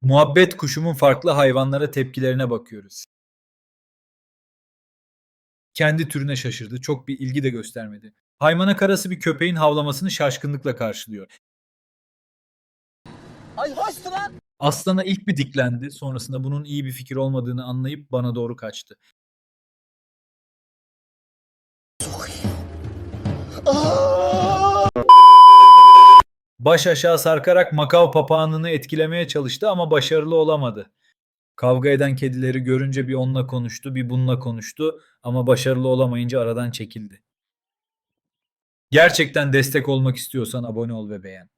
Muhabbet kuşumun farklı hayvanlara tepkilerine bakıyoruz. Kendi türüne şaşırdı. Çok bir ilgi de göstermedi. Haymana karası bir köpeğin havlamasını şaşkınlıkla karşılıyor. Ay hoştu lan. Aslana ilk bir diklendi. Sonrasında bunun iyi bir fikir olmadığını anlayıp bana doğru kaçtı. Baş aşağı sarkarak Macao papağanını etkilemeye çalıştı ama başarılı olamadı. Kavga eden kedileri görünce bir onunla konuştu, bir bununla konuştu ama başarılı olamayınca aradan çekildi. Gerçekten destek olmak istiyorsan abone ol ve beğen.